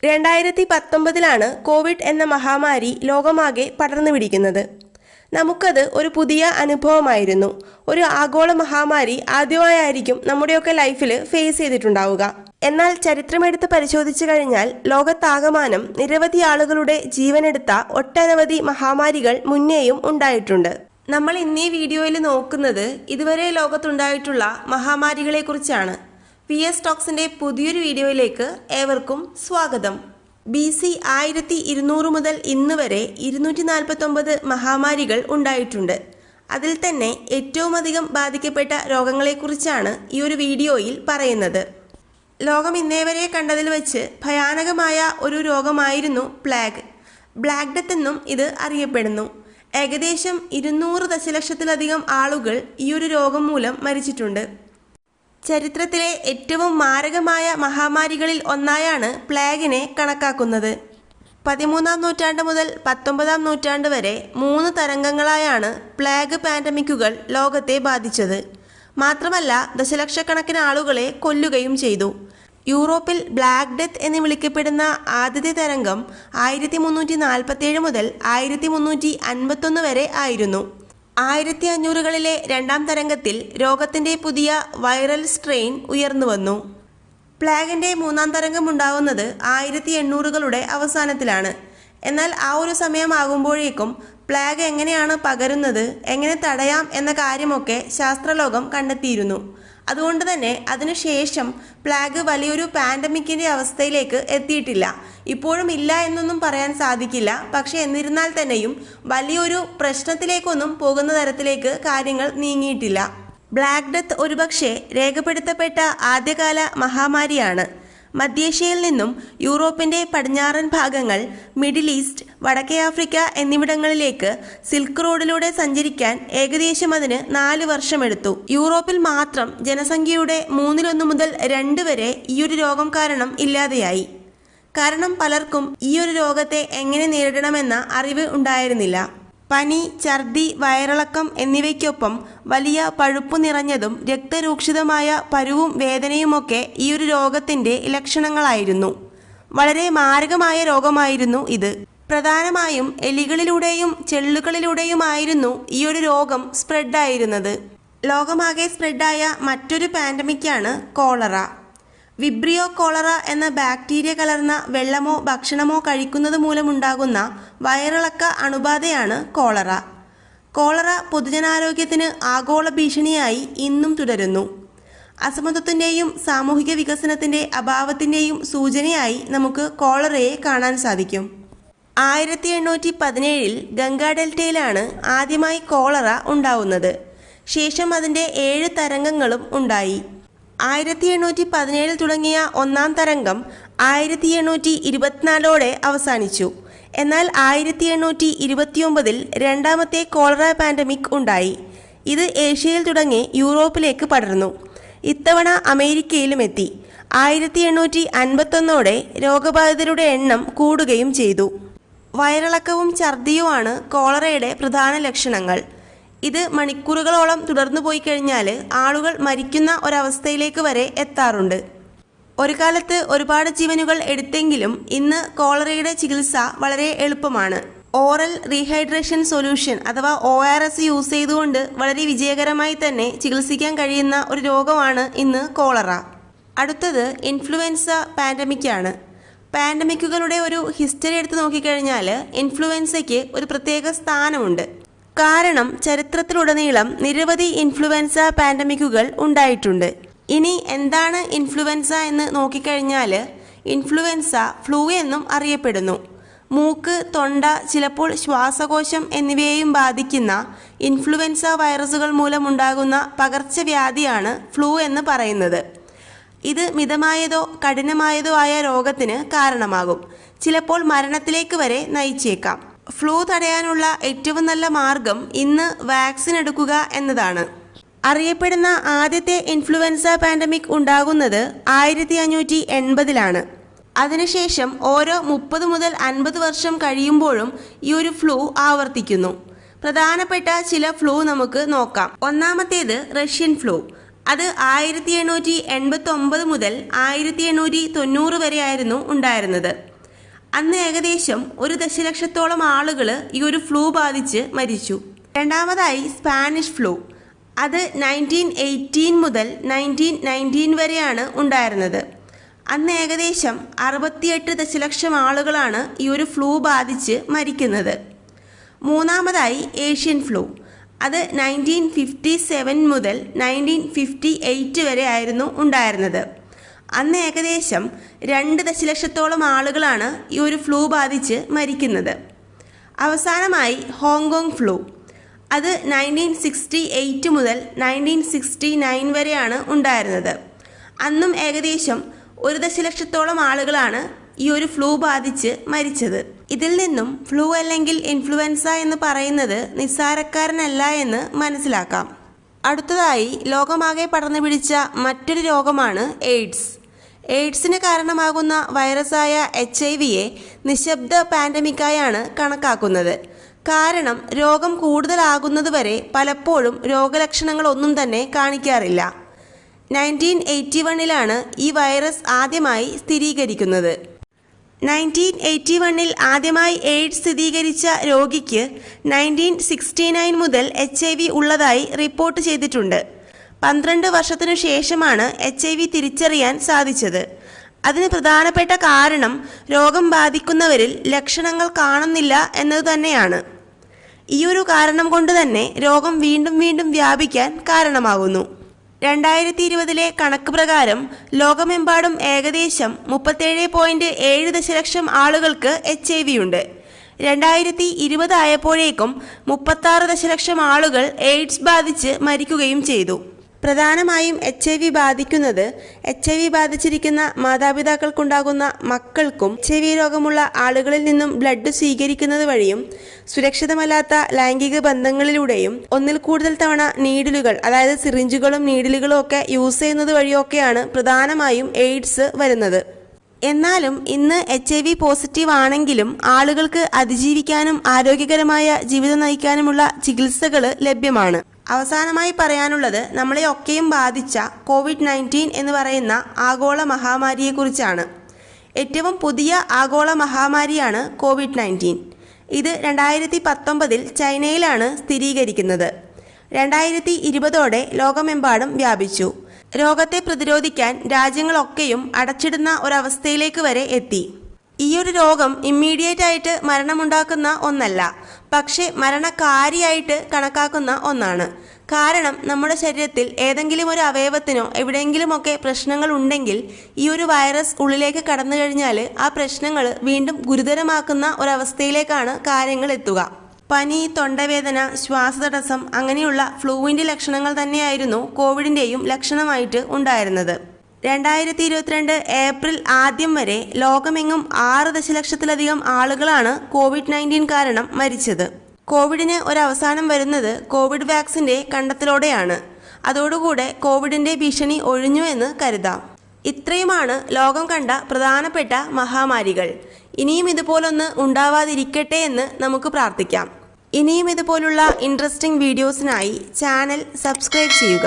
2019 Covid എന്ന മഹാമാരി ലോകമാകെ പടർന്നു പിടിക്കുന്നത്. നമുക്കത് ഒരു പുതിയ അനുഭവമായിരുന്നു. ഒരു ആഗോള മഹാമാരി ആദ്യമായായിരിക്കും നമ്മുടെയൊക്കെ ലൈഫിൽ ഫേസ് ചെയ്തിട്ടുണ്ടാവുക. എന്നാൽ ചരിത്രമെടുത്ത് പരിശോധിച്ചു കഴിഞ്ഞാൽ ലോകത്താകമാനം നിരവധി ആളുകളുടെ ജീവനെടുത്ത ഒട്ടനവധി മഹാമാരികൾ മുന്നേയും ഉണ്ടായിട്ടുണ്ട്. നമ്മൾ ഇന്നീ വീഡിയോയിൽ നോക്കുന്നത് ഇതുവരെ ലോകത്തുണ്ടായിട്ടുള്ള മഹാമാരികളെ കുറിച്ചാണ്. PS ടോക്സിന്റെ പുതിയൊരു വീഡിയോയിലേക്ക് ഏവർക്കും സ്വാഗതം. BC 1200 മുതൽ ഇന്ന് വരെ 249 മഹാമാരികൾ ഉണ്ടായിട്ടുണ്ട്. അതിൽ തന്നെ ഏറ്റവും അധികം ബാധിക്കപ്പെട്ട രോഗങ്ങളെക്കുറിച്ചാണ് ഈ ഒരു വീഡിയോയിൽ പറയുന്നത്. ലോകം ഇന്നേവരെ കണ്ടതിൽ വെച്ച് ഭയാനകമായ ഒരു രോഗമായിരുന്നു പ്ലേഗ്. ബ്ലാക്ക് ഡെത്ത് എന്നും ഇത് അറിയപ്പെടുന്നു. ഏകദേശം 200 ദശലക്ഷത്തിലധികം ആളുകൾ ഈ ഒരു രോഗം മൂലം മരിച്ചിട്ടുണ്ട്. ചരിത്രത്തിലെ ഏറ്റവും മാരകമായ മഹാമാരികളിൽ ഒന്നായാണ് പ്ലേഗിനെ കണക്കാക്കുന്നത്. 13-ാം നൂറ്റാണ്ട് മുതൽ 19-ാം നൂറ്റാണ്ട് വരെ 3 തരംഗങ്ങളായാണ് പ്ലേഗ് പാൻഡമിക്കുകൾ ലോകത്തെ ബാധിച്ചത്. മാത്രമല്ല ദശലക്ഷക്കണക്കിന് ആളുകളെ കൊല്ലുകയും ചെയ്തു. യൂറോപ്പിൽ ബ്ലാക്ക് ഡെത്ത് എന്ന് വിളിക്കപ്പെടുന്ന ആദ്യത്തെ തരംഗം 1347 മുതൽ 1351 വരെ ആയിരുന്നു. 1500കളിലെ രണ്ടാം തരംഗത്തിൽ രോഗത്തിന്റെ പുതിയ വൈറൽ സ്ട്രെയിൻ ഉയർന്നു വന്നു. പ്ലേഗിന്റെ 3-ാം തരംഗം ഉണ്ടാവുന്നത് 1800കളുടെ അവസാനത്തിലാണ്. എന്നാൽ ആ ഒരു സമയമാകുമ്പോഴേക്കും പ്ലേഗ് എങ്ങനെയാണ് പകരുന്നത്, എങ്ങനെ തടയാം എന്ന കാര്യമൊക്കെ ശാസ്ത്രലോകം കണ്ടെത്തിയിരുന്നു. അതുകൊണ്ട് തന്നെ അതിനുശേഷം പ്ലേഗ് വലിയൊരു പാൻഡമിക്കിന്റെ അവസ്ഥയിലേക്ക് എത്തിയിട്ടില്ല. ഇപ്പോഴും ഇല്ല എന്നൊന്നും പറയാൻ സാധിക്കില്ല. പക്ഷെ എന്നിരുന്നാൽ തന്നെയും വലിയൊരു പ്രശ്നത്തിലേക്കൊന്നും പോകുന്ന തരത്തിലേക്ക് കാര്യങ്ങൾ നീങ്ങിയിട്ടില്ല. ബ്ലാക്ക് ഡെത്ത് ഒരുപക്ഷെ രേഖപ്പെടുത്തപ്പെട്ട ആദ്യകാല മഹാമാരിയാണ്. മധ്യേഷ്യയിൽ നിന്നും യൂറോപ്പിന്റെ പടിഞ്ഞാറൻ ഭാഗങ്ങൾ, മിഡിൽ ഈസ്റ്റ്, വടക്കേ ആഫ്രിക്ക എന്നിവിടങ്ങളിലേക്ക് സിൽക്ക് റോഡിലൂടെ സഞ്ചരിക്കാൻ ഏകദേശം അതിന് 4 വർഷമെടുത്തു. യൂറോപ്പിൽ മാത്രം ജനസംഖ്യയുടെ 1/3 മുതൽ 2 വരെ ഈയൊരു രോഗം കാരണം ഇല്ലാതെയായി. കാരണം പലർക്കും ഈയൊരു രോഗത്തെ എങ്ങനെ നേരിടണമെന്ന അറിവ് ഉണ്ടായിരുന്നില്ല. പനി, ഛർദി, വയറിളക്കം എന്നിവയ്ക്കൊപ്പം വലിയ പഴുപ്പു നിറഞ്ഞതും രക്തരൂക്ഷിതമായ പരുവും വേദനയുമൊക്കെ ഈയൊരു രോഗത്തിന്റെ ലക്ഷണങ്ങളായിരുന്നു. വളരെ മാരകമായ രോഗമായിരുന്നു ഇത്. പ്രധാനമായും എലികളിലൂടെയും ചെള്ളുകളിലൂടെയുമായിരുന്നു ഈയൊരു രോഗം സ്പ്രെഡായിരുന്നത്. ലോകമാകെ സ്പ്രെഡായ മറ്റൊരു പാൻഡമിക്കാണ് കോളറ. വിബ്രിയോ കോളറ എന്ന ബാക്ടീരിയ കലർന്ന വെള്ളമോ ഭക്ഷണമോ കഴിക്കുന്നത് മൂലമുണ്ടാകുന്ന വയറിളക്ക അണുബാധയാണ് കോളറ. കോളറ പൊതുജനാരോഗ്യത്തിന് ആഗോള ഭീഷണിയായി ഇന്നും തുടരുന്നു. അസമത്വത്തിൻ്റെയും സാമൂഹിക വികസനത്തിൻ്റെ അഭാവത്തിൻ്റെയും സൂചനയായി നമുക്ക് കോളറയെ കാണാൻ സാധിക്കും. 1817 ഗംഗാ ഡെൽറ്റയിലാണ് ആദ്യമായി കോളറ ഉണ്ടാവുന്നത്. ശേഷം അതിൻ്റെ 7 തരംഗങ്ങളും ഉണ്ടായി. 1817 തുടങ്ങിയ 1-ാം തരംഗം 1824 അവസാനിച്ചു. എന്നാൽ 1829 രണ്ടാമത്തെ കോളറ പാൻഡമിക് ഉണ്ടായി. ഇത് ഏഷ്യയിൽ തുടങ്ങി യൂറോപ്പിലേക്ക് പടർന്നു. ഇത്തവണ അമേരിക്കയിലും എത്തി. 1851 രോഗബാധിതരുടെ എണ്ണം കൂടുകയും ചെയ്തു. വയറിളക്കവും ഛർദിയുമാണ് കോളറയുടെ പ്രധാന ലക്ഷണങ്ങൾ. ഇത് മണിക്കൂറുകളോളം തുടർന്നു പോയി കഴിഞ്ഞാൽ ആളുകൾ മരിക്കുന്ന ഒരവസ്ഥയിലേക്ക് വരെ എത്താറുണ്ട്. ഒരു കാലത്ത് ഒരുപാട് ജീവനുകൾ എടുത്തെങ്കിലും ഇന്ന് കോളറയുടെ ചികിത്സ വളരെ എളുപ്പമാണ്. ഓറൽ റീഹൈഡ്രേഷൻ സൊല്യൂഷൻ അഥവാ ORS യൂസ് ചെയ്തുകൊണ്ട് വളരെ വിജയകരമായി തന്നെ ചികിത്സിക്കാൻ കഴിയുന്ന ഒരു രോഗമാണ് ഇന്ന് കോളറ. അടുത്തത് ഇൻഫ്ലുവൻസ പാൻഡമിക്കാണ്. പാൻഡമിക്കുകളുടെ ഒരു ഹിസ്റ്ററി എടുത്ത് നോക്കിക്കഴിഞ്ഞാൽ ഇൻഫ്ലുവൻസയ്ക്ക് ഒരു പ്രത്യേക സ്ഥാനമുണ്ട്. കാരണം ചരിത്രത്തിലുടനീളം നിരവധി ഇൻഫ്ലുവൻസ പാൻഡമിക്കുകൾ ഉണ്ടായിട്ടുണ്ട്. ഇനി എന്താണ് ഇൻഫ്ലുവൻസ എന്ന് നോക്കിക്കഴിഞ്ഞാൽ ഇൻഫ്ലുവൻസ ഫ്ലൂ എന്നും അറിയപ്പെടുന്നു. മൂക്ക്, തൊണ്ട, ചിലപ്പോൾ ശ്വാസകോശം എന്നിവയെയും ബാധിക്കുന്ന ഇൻഫ്ലുവൻസ വൈറസുകൾ മൂലമുണ്ടാകുന്ന പകർച്ചവ്യാധിയാണ് ഫ്ലൂ എന്ന് പറയുന്നത്. ഇത് മിതമായതോ കഠിനമായതോ ആയ രോഗത്തിന് കാരണമാകും. ചിലപ്പോൾ മരണത്തിലേക്ക് വരെ നയിച്ചേക്കാം. ഫ്ലൂ തടയാനുള്ള ഏറ്റവും നല്ല മാർഗം ഇന്ന് വാക്സിൻ എടുക്കുക എന്നതാണ്. അറിയപ്പെടുന്ന ആദ്യത്തെ ഇൻഫ്ലുവൻസ പാൻഡമിക് ഉണ്ടാകുന്നത് 1580 അതിനുശേഷം ഓരോ 30 മുതൽ 50 വർഷം കഴിയുമ്പോഴും ഈ ഒരു ഫ്ലൂ ആവർത്തിക്കുന്നു. പ്രധാനപ്പെട്ട ചില ഫ്ലൂ നമുക്ക് നോക്കാം. ഒന്നാമത്തേത് റഷ്യൻ ഫ്ലൂ. അത് 1889 മുതൽ 1890 വരെയായിരുന്നു ഉണ്ടായിരുന്നത്. അന്ന് ഏകദേശം 1 ദശലക്ഷത്തോളം ആളുകൾ ഈ ഒരു ഫ്ലൂ ബാധിച്ച് മരിച്ചു. രണ്ടാമതായി സ്പാനിഷ് ഫ്ലൂ. അത് 1918 മുതൽ 1919 വരെയാണ് ഉണ്ടായിരുന്നത്. അന്ന് ഏകദേശം 68 ദശലക്ഷം ആളുകളാണ് ഈ ഒരു ഫ്ലൂ ബാധിച്ച് മരിക്കുന്നത്. മൂന്നാമതായി ഏഷ്യൻ ഫ്ലൂ. അത് 1957 മുതൽ 1958 വരെ ആയിരുന്നു ഉണ്ടായിരുന്നത്. അന്ന് ഏകദേശം 2 ദശലക്ഷത്തോളം ആളുകളാണ് ഈ ഒരു ഫ്ലൂ ബാധിച്ച് മരിക്കുന്നത്. അവസാനമായി ഹോങ്കോങ് ഫ്ലൂ. അത് 1968 മുതൽ 1969 വരെയാണ് ഉണ്ടായിരുന്നത്. അന്നും ഏകദേശം 1 ദശലക്ഷത്തോളം ആളുകളാണ് ഈ ഒരു ഫ്ലൂ ബാധിച്ച് മരിച്ചത്. ഇതിൽ നിന്നും ഫ്ലൂ അല്ലെങ്കിൽ ഇൻഫ്ലുവൻസ എന്ന് പറയുന്നത് നിസ്സാരക്കാരനല്ല എന്ന് മനസ്സിലാക്കാം. അടുത്തതായി ലോകമാകെ പടർന്നു പിടിച്ച മറ്റൊരു രോഗമാണ് എയ്ഡ്സ്. എയ്ഡ്സിന് കാരണമാകുന്ന വൈറസായ HIV-യെ നിശബ്ദ പാൻഡമിക്കായാണ് കണക്കാക്കുന്നത്. കാരണം രോഗം കൂടുതലാകുന്നതുവരെ പലപ്പോഴും രോഗലക്ഷണങ്ങളൊന്നും തന്നെ കാണിക്കാറില്ല. 1981 ഈ വൈറസ് ആദ്യമായി സ്ഥിരീകരിക്കുന്നത്. 1981 ആദ്യമായി എയ്ഡ്സ് സ്ഥിരീകരിച്ച രോഗിക്ക് 1969 മുതൽ HIV ഉള്ളതായി റിപ്പോർട്ട് ചെയ്തിട്ടുണ്ട്. 12 വർഷത്തിനു ശേഷമാണ് HIV തിരിച്ചറിയാൻ സാധിച്ചത്. അതിന് പ്രധാനപ്പെട്ട കാരണം രോഗം ബാധിക്കുന്നവരിൽ ലക്ഷണങ്ങൾ കാണുന്നില്ല എന്നത് തന്നെയാണ്. ഈ ഒരു കാരണം കൊണ്ട് തന്നെ രോഗം വീണ്ടും വീണ്ടും വ്യാപിക്കാൻ കാരണമാകുന്നു. 2020 കണക്ക് പ്രകാരം ലോകമെമ്പാടും ഏകദേശം 37.7 ദശലക്ഷം ആളുകൾക്ക് HIV ഉണ്ട്. 2020 ആയപ്പോഴേക്കും 36 ദശലക്ഷം ആളുകൾ എയ്ഡ്സ് ബാധിച്ച് മരിക്കുകയും ചെയ്തു. പ്രധാനമായും HIV ബാധിക്കുന്നത് HIV ബാധിച്ചിരിക്കുന്ന മാതാപിതാക്കൾക്കുണ്ടാകുന്ന മക്കൾക്കും HIV രോഗമുള്ള ആളുകളിൽ നിന്നും ബ്ലഡ് സ്വീകരിക്കുന്നത് വഴിയും സുരക്ഷിതമല്ലാത്ത ലൈംഗിക ബന്ധങ്ങളിലൂടെയും ഒന്നിൽ കൂടുതൽ തവണ നീഡിലുകൾ, അതായത് സിറിഞ്ചുകളും നീഡിലുകളും ഒക്കെ യൂസ് ചെയ്യുന്നത് വഴിയൊക്കെയാണ് പ്രധാനമായും എയ്ഡ്സ് വരുന്നത്. എന്നാലും ഇന്ന് HIV പോസിറ്റീവ് ആണെങ്കിലും ആളുകൾക്ക് അതിജീവിക്കാനും ആരോഗ്യകരമായ ജീവിതം നയിക്കാനുമുള്ള ചികിത്സകൾ ലഭ്യമാണ്. അവസാനമായി പറയാനുള്ളത് നമ്മളെയൊക്കെയും ബാധിച്ച COVID-19 എന്ന് പറയുന്ന ആഗോള മഹാമാരിയെക്കുറിച്ചാണ്. ഏറ്റവും പുതിയ ആഗോള മഹാമാരിയാണ് COVID-19. ഇത് 2019 ചൈനയിലാണ് സ്ഥിരീകരിക്കുന്നത്. 2020 ലോകമെമ്പാടും വ്യാപിച്ചു. രോഗത്തെ പ്രതിരോധിക്കാൻ രാജ്യങ്ങളൊക്കെയും അടച്ചിടുന്ന ഒരവസ്ഥയിലേക്ക് വരെ എത്തി. ഈ ഒരു രോഗം ഇമ്മീഡിയറ്റ് ആയിട്ട് മരണമുണ്ടാക്കുന്ന ഒന്നല്ല, പക്ഷേ മരണകാരിയായിട്ട് കണക്കാക്കുന്ന ഒന്നാണ്. കാരണം നമ്മുടെ ശരീരത്തിൽ ഏതെങ്കിലും ഒരു അവയവത്തിനോ എവിടെയെങ്കിലുമൊക്കെ പ്രശ്നങ്ങൾ ഉണ്ടെങ്കിൽ ഈ ഒരു വൈറസ് ഉള്ളിലേക്ക് കടന്നു കഴിഞ്ഞാൽ ആ പ്രശ്നങ്ങൾ വീണ്ടും ഗുരുതരമാക്കുന്ന ഒരവസ്ഥയിലേക്കാണ് കാര്യങ്ങൾ എത്തുക. പനി, തൊണ്ടവേദന, ശ്വാസതടസ്സം അങ്ങനെയുള്ള ഫ്ലൂവിൻ്റെ ലക്ഷണങ്ങൾ തന്നെയായിരുന്നു കോവിഡിൻ്റെയും ലക്ഷണമായിട്ട് ഉണ്ടായിരുന്നത്. 2022 ഏപ്രിൽ ആദ്യം വരെ ലോകമെങ്ങും 6 ദശലക്ഷത്തിലധികം ആളുകളാണ് COVID-19 കാരണം മരിച്ചത്. കോവിഡിന് ഒരവസാനം വരുന്നത് കോവിഡ് വാക്സിൻ്റെ കണ്ടെത്തലോടെയാണ്. അതോടുകൂടെ കോവിഡിൻ്റെ ഭീഷണി ഒഴിഞ്ഞു എന്ന് കരുതാം. ഇത്രയുമാണ് ലോകം കണ്ട പ്രധാനപ്പെട്ട മഹാമാരികൾ. ഇനിയും ഇതുപോലൊന്ന് ഉണ്ടാവാതിരിക്കട്ടെ എന്ന് നമുക്ക് പ്രാർത്ഥിക്കാം. ഇനിയും ഇതുപോലുള്ള ഇൻട്രസ്റ്റിംഗ് വീഡിയോസിനായി ചാനൽ സബ്സ്ക്രൈബ് ചെയ്യുക.